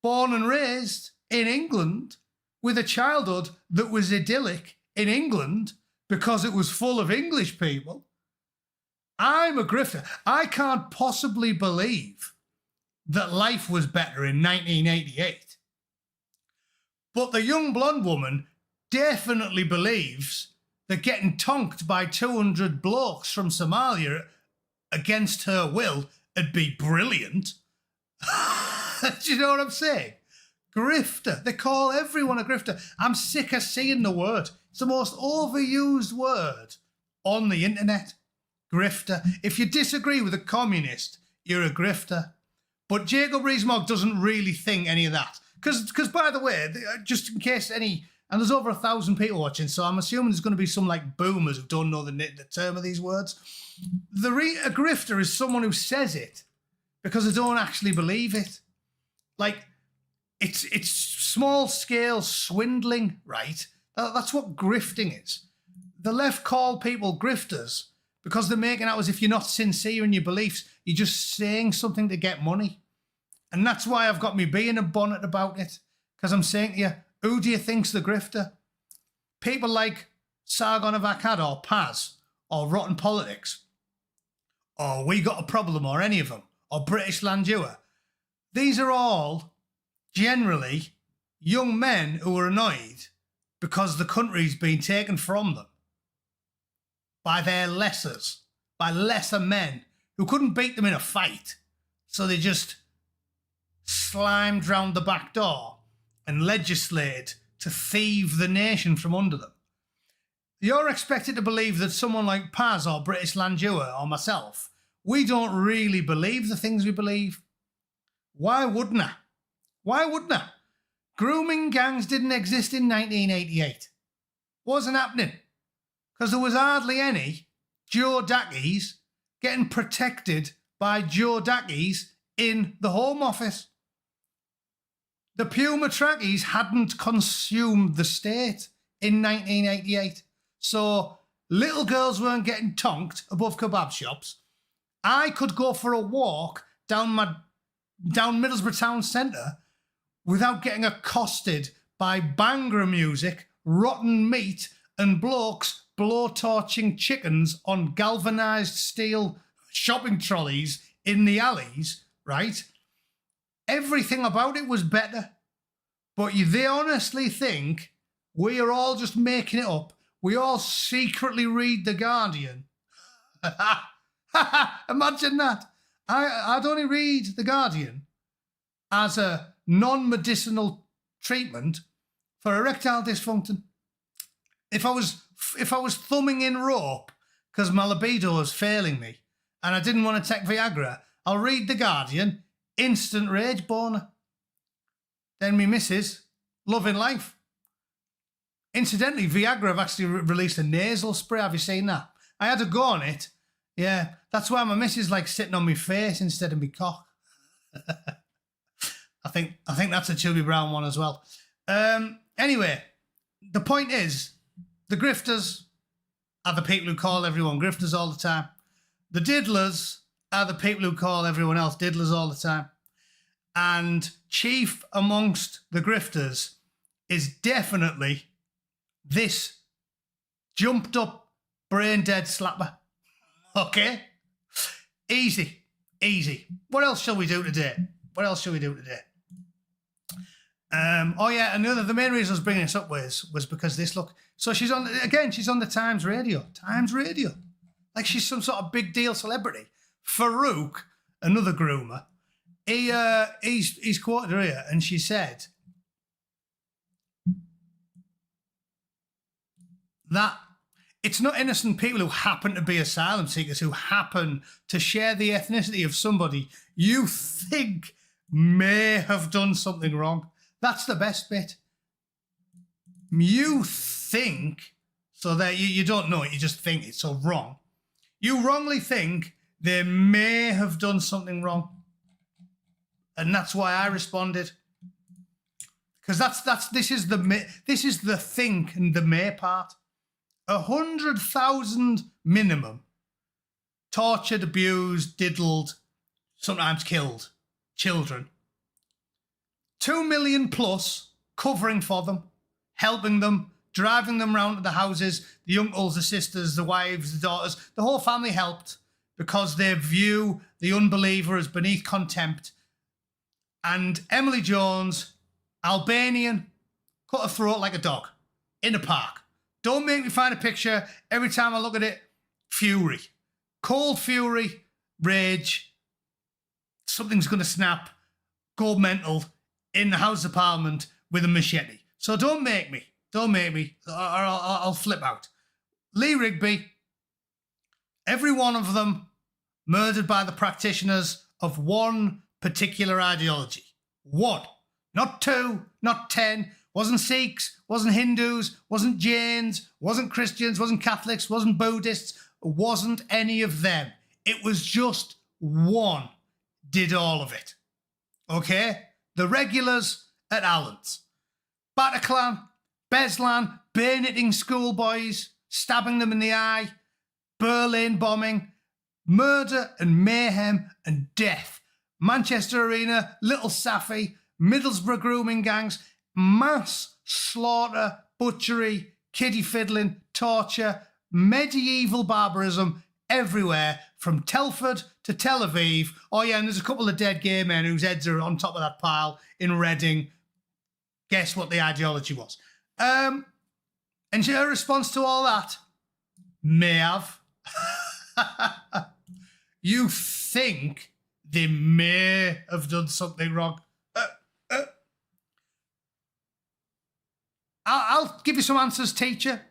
born and raised in England, with a childhood that was idyllic in England because it was full of English people, I'm a grifter. I can't possibly believe that life was better in 1988. But the young blonde woman definitely believes that getting tonked by 200 blokes from Somalia against her will would be brilliant. Do you know what I'm saying? Grifter. They call everyone a grifter. I'm sick of seeing the word. It's the most overused word on the internet. Grifter. If you disagree with a communist, you're a grifter. But Jacob Rees-Mogg doesn't really think any of that. Because by the way, just in case any... And there's over 1,000 people watching, so I'm assuming there's going to be some like boomers who don't know the term of these words. A grifter is someone who says it because they don't actually believe it. Like, it's small-scale swindling, right? That's what grifting is. The left call people grifters because they're making out as if you're not sincere in your beliefs. You're just saying something to get money. And that's why I've got me being a bonnet about it. Because I'm saying to you, who do you think's the grifter? People like Sargon of Akkad or Paz or Rotten Politics or We Got a Problem or any of them or British Landua. These are all generally young men who are annoyed because the country's been taken from them by their lessers, by lesser men who couldn't beat them in a fight. So they just slimed round the back door and legislated to thieve the nation from under them. You're expected to believe that someone like Paz or British Landua or myself, we don't really believe the things we believe. Why wouldn't I? Why wouldn't I? Grooming gangs didn't exist in 1988. Wasn't happening. Because there was hardly any Joe Dackies getting protected by Joe Dackies in the Home Office. The Puma trackies hadn't consumed the state in 1988. So little girls weren't getting tonked above kebab shops. I could go for a walk down Middlesbrough town centre without getting accosted by Bangra music, rotten meat and blokes blowtorching chickens on galvanised steel shopping trolleys in the alleys, right? Everything about it was better. But they honestly think we are all just making it up. We all secretly read The Guardian. Imagine that. I'd only read The Guardian as a non-medicinal treatment for erectile dysfunction. If I was thumbing in rope because my libido is failing me and I didn't want to take Viagra, I'll read The Guardian, instant rage boner. Then me missus, loving life. Incidentally, Viagra have actually released a nasal spray. Have you seen that? I had to go on it. Yeah, that's why my missus likes sitting on my face instead of my cock. I think that's a Chubby Brown one as well. Anyway, the point is, the grifters are the people who call everyone grifters all the time. The diddlers are the people who call everyone else diddlers all the time. And chief amongst the grifters is definitely this jumped up brain dead slapper. Okay? Easy. What else shall we do today? Oh yeah, the main reason I was bringing this up was because this, look, so she's on the Times Radio. Like she's some sort of big deal celebrity. Farouk, another groomer, he's quoted her here, and she said, that it's not innocent people who happen to be asylum seekers, who happen to share the ethnicity of somebody you think may have done something wrong. That's the best bit. You think, so that you don't know it, you just think it's so wrong. You wrongly think they may have done something wrong. And that's why I responded. Because this is the think and the may part. 100,000 minimum tortured, abused, diddled, sometimes killed children. 2 million plus covering for them, helping them, driving them round to the houses, the uncles, the sisters, the wives, the daughters, the whole family helped because they view the unbeliever as beneath contempt. And Emily Jones, Albanian, cut her throat like a dog in a park. Don't make me find a picture. Every time I look at it, fury. Cold fury, rage. Something's going to snap. Go mental in the House of Parliament with a machete. So don't make me. Don't make me, or I'll flip out. Lee Rigby, every one of them murdered by the practitioners of one particular ideology. One. Not 2, not 10. Wasn't Sikhs, wasn't Hindus, wasn't Jains, wasn't Christians, wasn't Catholics, wasn't Buddhists, wasn't any of them. It was just one did all of it. Okay? The regulars at Allen's. Bataclan, Beslan, bayoneting schoolboys, stabbing them in the eye, Berlin bombing, murder and mayhem and death. Manchester Arena, Little Saffy, Middlesbrough grooming gangs, mass slaughter, butchery, kiddie fiddling, torture, medieval barbarism everywhere from Telford to Tel Aviv. Oh yeah, and there's a couple of dead gay men whose heads are on top of that pile in Reading. Guess what the ideology was? And her response to all that, may have. You think they may have done something wrong. I'll give you some answers, teacher.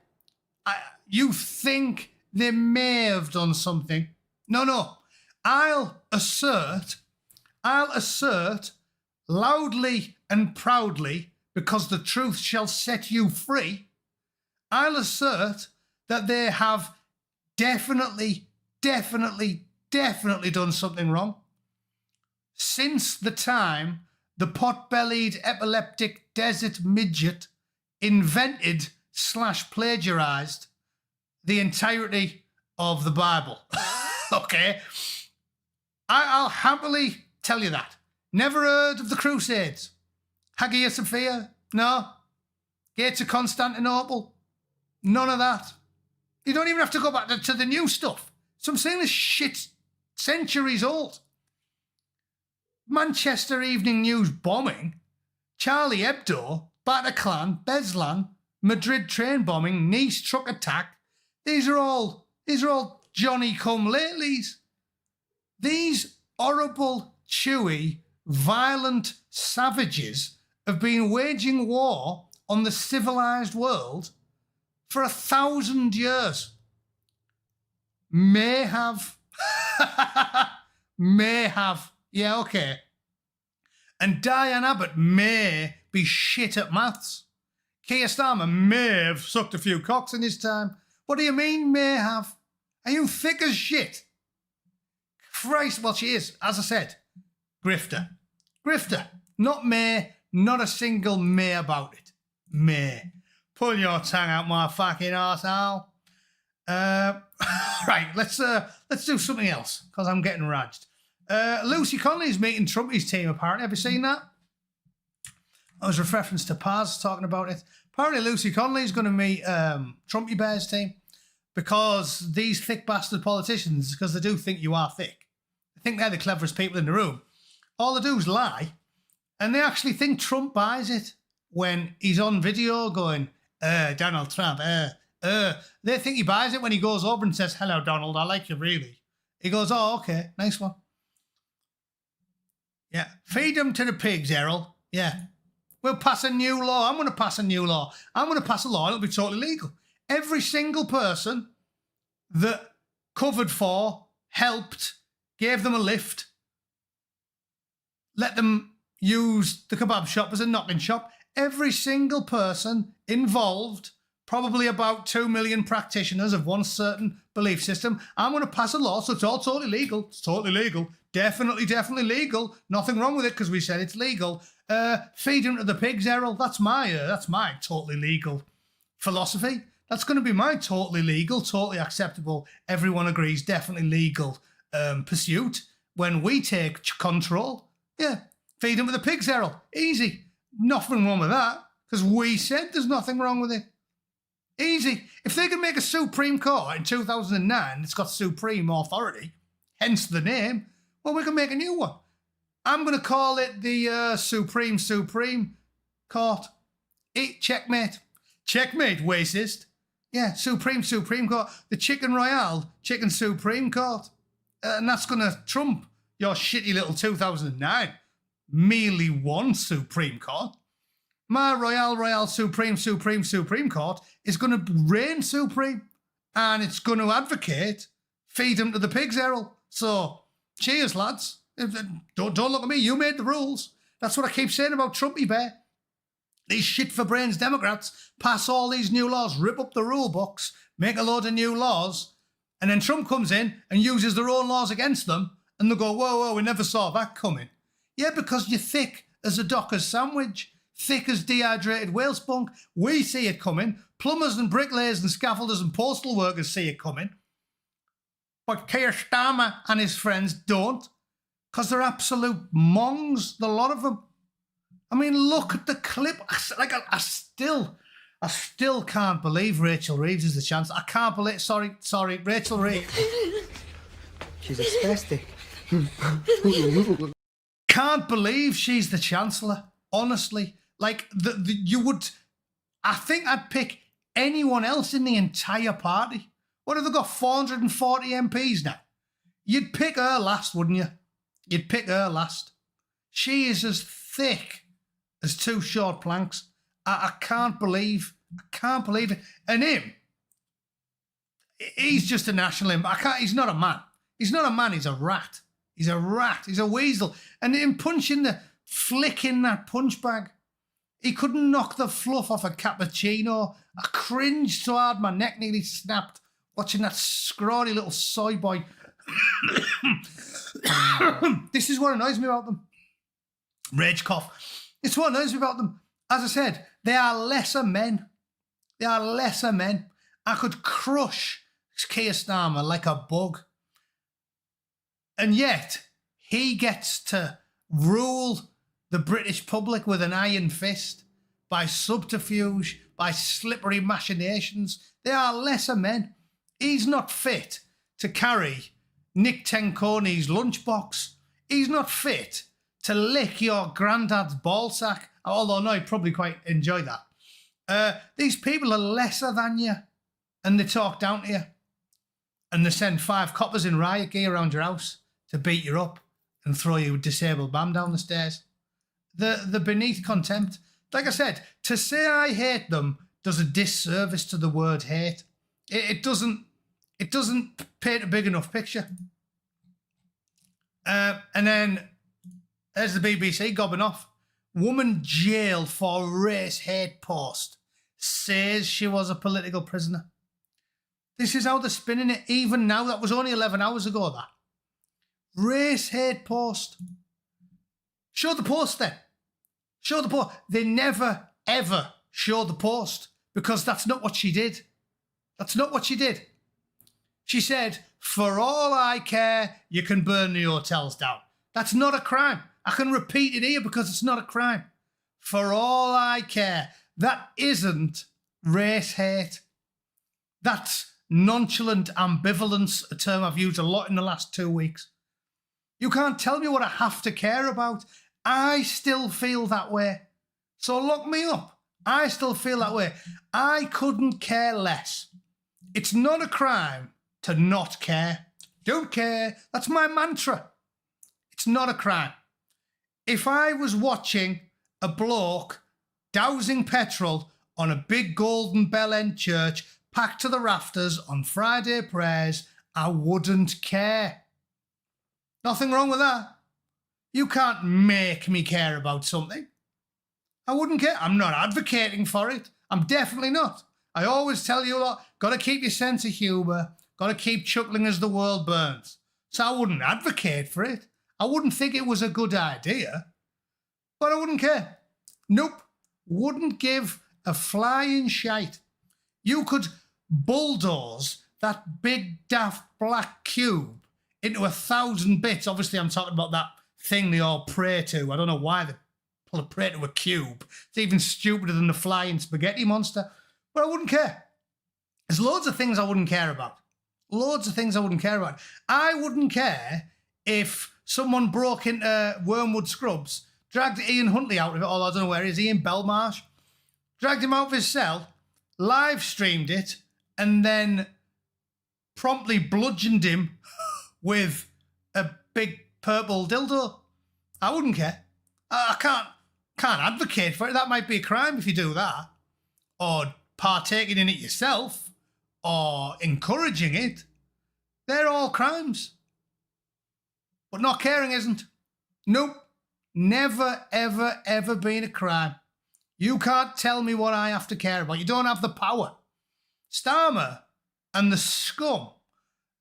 You think they may have done something. No. I'll assert loudly and proudly, because the truth shall set you free, I'll assert that they have definitely done something wrong. Since the time the pot-bellied epileptic desert midget invented / plagiarized the entirety of the Bible. Okay? I'll happily tell you that. Never heard of the Crusades? Hagia Sophia? No. Gates of Constantinople? None of that. You don't even have to go back to the new stuff. So I'm saying this shit's centuries old. Manchester Evening News bombing, Charlie Hebdo, Bataclan, Beslan, Madrid train bombing, Nice truck attack. These are all Johnny-come-latelys. These horrible, chewy, violent savages have been waging war on the civilized world for 1,000 years. May have. May have. Yeah, okay. And Diane Abbott may be shit at maths. Keir Starmer may have sucked a few cocks in his time. What do you mean, may have? Are you thick as shit? Christ, well, she is, as I said, grifter. Grifter. Not may, not a single may about it. May. Pull your tongue out my fucking arsehole. Right, let's do something else, because I'm getting raged. Lucy Conley's meeting Trumpy's team, apparently. Have you seen that? I was with reference to Paz talking about it. Apparently Lucy Conley's going to meet Trumpy Bear's team, because these thick bastard politicians, because they do think you are thick, they think they're the cleverest people in the room. All they do is lie, and they actually think Trump buys it when he's on video going, Donald Trump, They think he buys it when he goes over and says, hello, Donald, I like you, really. He goes, oh, okay, nice one. Yeah, feed them to the pigs, Errol. Yeah. We'll pass a new law. I'm going to pass a new law. I'm going to pass a law. It'll be totally legal. Every single person that covered for, helped, gave them a lift, let them use the kebab shop as a knocking shop. Every single person involved, probably about 2 million practitioners of one certain belief system. I'm going to pass a law, so it's all totally legal. It's totally legal. Definitely legal. Nothing wrong with it because we said it's legal. Feed him to the pigs, Errol. That's my totally legal philosophy. That's going to be my totally legal, totally acceptable, everyone agrees, definitely legal pursuit when we take control. Yeah, feed him to the pigs, Errol. Easy. Nothing wrong with that because we said there's nothing wrong with it. Easy. If they can make a Supreme Court in 2009, it's got supreme authority, hence the name, well, we can make a new one. I'm going to call it the Supreme Court. Checkmate. Checkmate, racist. Yeah, Supreme Court. The Chicken Royale, Chicken Supreme Court. And that's going to trump your shitty little 2009 merely one Supreme Court. My Royale Supreme Court is going to reign supreme, and it's going to advocate feed them to the pigs, Errol. So, cheers, lads. Don't look at me. You made the rules. That's what I keep saying about Trumpy Bear. These shit-for-brains Democrats pass all these new laws, rip up the rule books, make a load of new laws, and then Trump comes in and uses their own laws against them, and they go, whoa, we never saw that coming. Yeah, because you're thick as a Dockers sandwich, thick as dehydrated whale spunk. We see it coming. Plumbers and bricklayers and scaffolders and postal workers see it coming. But Keir Starmer and his friends don't, because they're absolute mongs, the lot of them. I mean, look at the clip. I still can't believe Rachel Reeves is the Chancellor. I can't believe. Sorry, Rachel Reeves. She's a spastic. Can't believe she's the Chancellor. Honestly, like you would. I think I'd pick anyone else in the entire party. What have they got? 440 MPs now. You'd pick her last, wouldn't you? You'd pick her last. She is as thick as two short planks. I can't believe it. And him, he's just a national he's not a man. He's not a man, he's a rat. He's a rat, he's a weasel. And him flicking that punch bag. He couldn't knock the fluff off a cappuccino. I cringed so hard my neck nearly snapped watching that scrawny little soy boy. This is what annoys me about them. Rage cough. It's what annoys me about them. As I said, they are lesser men. They are lesser men. I could crush Keir Starmer like a bug. And yet, he gets to rule the British public with an iron fist by subterfuge, by slippery machinations. They are lesser men. He's not fit to carry Nick Tenconi's lunchbox. He's not fit to lick your granddad's ballsack, although no, I'd probably quite enjoy that. These people are lesser than you, and they talk down to you, and they send 5 coppers in riot gear around your house to beat you up and throw you a disabled bam down the stairs. They're beneath contempt. Like I said, to say I hate them does a disservice to the word hate. It doesn't paint a big enough picture. And then there's the BBC gobbing off. Woman jailed for race hate post says she was a political prisoner. This is how they're spinning it. Even now, that was only 11 hours ago, that. Race hate post. Show the post then. Show the post. They never, ever show the post because that's not what she did. That's not what she did. She said, for all I care, you can burn the hotels down. That's not a crime. I can repeat it here because it's not a crime. For all I care. That isn't race hate. That's nonchalant ambivalence, a term I've used a lot in the last 2 weeks. You can't tell me what I have to care about. I still feel that way. So lock me up. I still feel that way. I couldn't care less. It's not a crime to not care. Don't care. That's my mantra. It's not a crime. If I was watching a bloke dousing petrol on a big golden bell end church packed to the rafters on Friday prayers, I wouldn't care. Nothing wrong with that. You can't make me care about something. I wouldn't care. I'm not advocating for it. I'm definitely not. I always tell you a lot, got to keep your sense of humour, got to keep chuckling as the world burns. So I wouldn't advocate for it. I wouldn't think it was a good idea, but I wouldn't care. Nope. Wouldn't give a flying shite. You could bulldoze that big daft black cube into 1,000 bits. Obviously, I'm talking about that thing they all pray to. I don't know why they pray to a cube. It's even stupider than the flying spaghetti monster. But I wouldn't care. There's loads of things I wouldn't care about. Loads of things I wouldn't care about. I wouldn't care if someone broke into Wormwood Scrubs, dragged Ian Huntley out of it, or I don't know where he is, Ian Belmarsh, dragged him out of his cell, live streamed it, and then promptly bludgeoned him with a big purple dildo. I wouldn't care. I can't advocate for it. That might be a crime if you do that, or partaking in it yourself, or encouraging it. They're all crimes. But not caring isn't. Nope. Never, ever, ever been a crime. You can't tell me what I have to care about. You don't have the power. Starmer and the scum,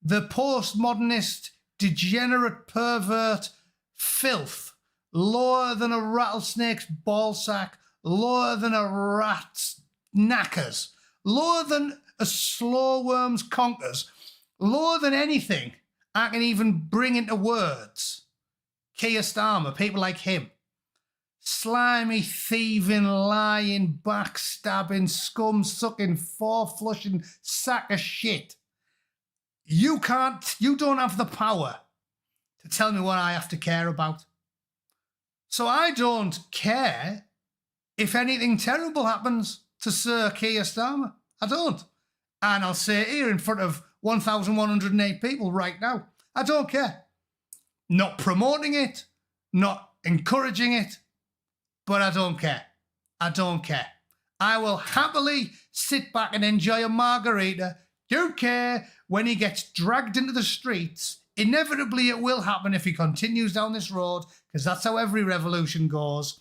the postmodernist, degenerate pervert filth, lower than a rattlesnake's ballsack, lower than a rat's knackers, lower than a slow worm's conkers, lower than anything I can even bring into words. Keir Starmer, people like him. Slimy, thieving, lying, backstabbing, scum-sucking, four-flushing sack of shit. You don't have the power to tell me what I have to care about. So I don't care if anything terrible happens to Sir Keir Starmer. I don't. And I'll say it here in front of 1,108 people right now. I don't care. Not promoting it, not encouraging it, but I don't care. I don't care. I will happily sit back and enjoy a margarita. Don't care when he gets dragged into the streets. Inevitably, it will happen if he continues down this road, because that's how every revolution goes.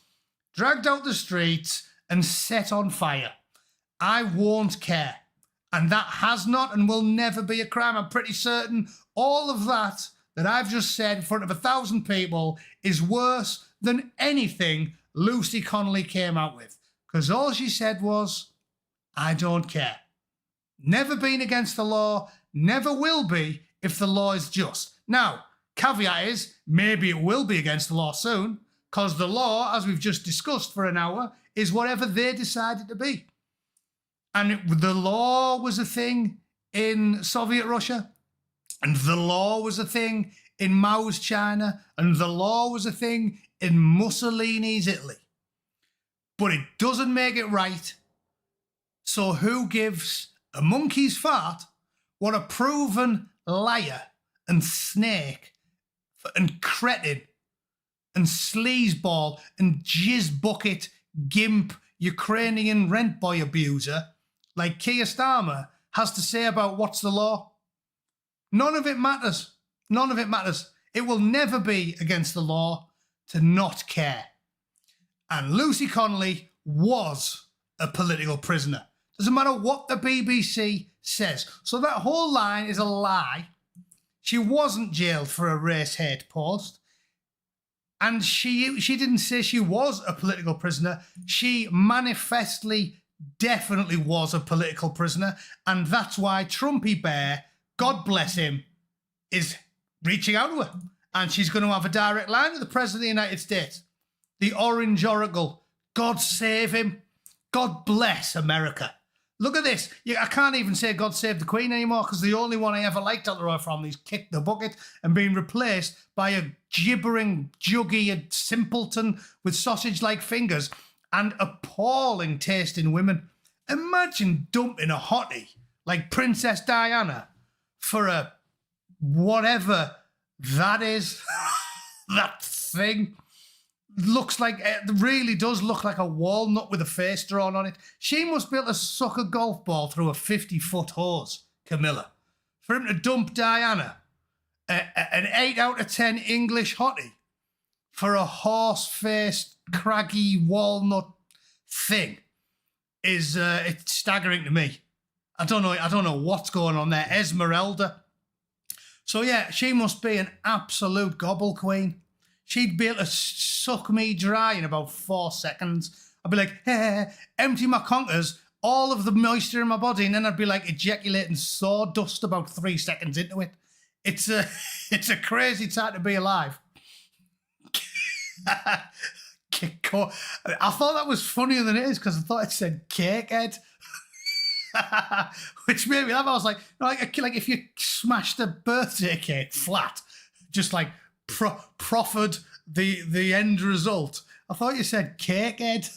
Dragged out the streets and set on fire. I won't care. And that has not and will never be a crime. I'm pretty certain all of that I've just said in front of 1,000 people is worse than anything Lucy Connolly came out with. Because all she said was, I don't care. Never been against the law, never will be if the law is just. Now, caveat is, maybe it will be against the law soon, because the law, as we've just discussed for an hour, is whatever they decide it to be. And the law was a thing in Soviet Russia, and the law was a thing in Mao's China, and the law was a thing in Mussolini's Italy. But it doesn't make it right. So who gives a monkey's fart what a proven liar and snake and cretin and sleazeball and jizz bucket gimp Ukrainian rent boy abuser like Keir Starmer has to say about what's the law? None of it matters. None of it matters. It will never be against the law to not care. And Lucy Connolly was a political prisoner. Doesn't matter what the BBC says. So that whole line is a lie. She wasn't jailed for a race hate post. And she didn't say she was a political prisoner. She manifestly, definitely was a political prisoner. And that's why Trumpy Bear, God bless him, is reaching out to her. And she's going to have a direct line with the President of the United States. The Orange Oracle. God save him. God bless America. Look at this. I can't even say God save the Queen anymore, because the only one I ever liked out the royal family's kicked the bucket and been replaced by a gibbering, juggy simpleton with sausage-like fingers and appalling tasting women. Imagine dumping a hottie like Princess Diana for a whatever that is, that thing. looks like, it really does look like a walnut with a face drawn on it. She must be able to suck a golf ball through a 50-foot hose, Camilla. For him to dump Diana, an 8 out of 10 English hottie, for a horse-faced, craggy walnut thing is it's staggering to me. I don't know what's going on there. Esmeralda. So yeah, she must be an absolute gobble queen. She'd be able to suck me dry in about 4 seconds. I'd be like, hey, empty my conkers, all of the moisture in my body, and then I'd be like ejaculating sawdust about 3 seconds into it. It's a crazy time to be alive. I thought that was funnier than it is because I thought it said cakehead. Which made me laugh. I was like if you smashed a birthday cake flat, just like proffered the end result. I thought you said cakehead.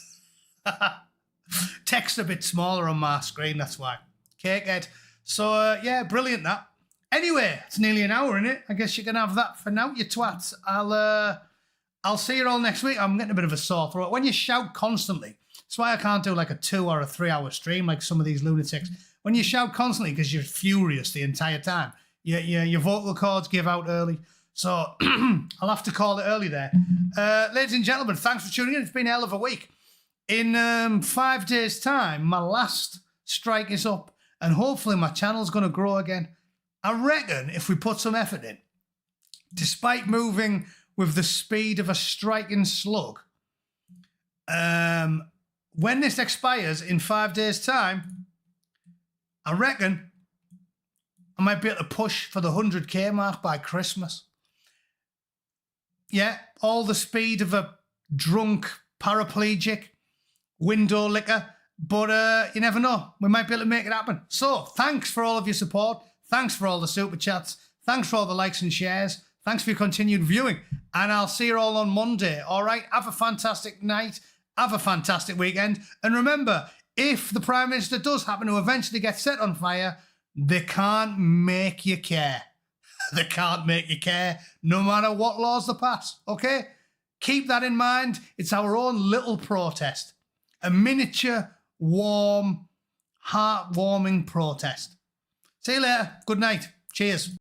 Text a bit smaller on my screen, that's why. Cakehead. So yeah, brilliant that. Anyway, it's nearly an hour, innit? I guess you can have that for now, you twats. I'll see you all next week. I'm getting a bit of a sore throat. When you shout constantly, that's why I can't do like a 2 or a 3 hour stream like some of these lunatics. When you shout constantly because you're furious the entire time, your vocal cords give out early. So I'll have to call it early there. Ladies and gentlemen, thanks for tuning in. It's been a hell of a week. In 5 days' time, my last strike is up and hopefully my channel's going to grow again. I reckon if we put some effort in, despite moving with the speed of a striking slug, when this expires in 5 days' time, I reckon I might be able to push for the 100k mark by Christmas. Yeah, all the speed of a drunk paraplegic window licker, but you never know. We might be able to make it happen. So, thanks for all of your support. Thanks for all the super chats. Thanks for all the likes and shares. Thanks for your continued viewing. And I'll see you all on Monday. All right? Have a fantastic night. Have a fantastic weekend. And remember, if the Prime Minister does happen to eventually get set on fire, they can't make you care. They can't make you care, no matter what laws they pass. Okay? Keep that in mind. It's our own little protest. A miniature, warm, heartwarming protest. See you later. Good night. Cheers.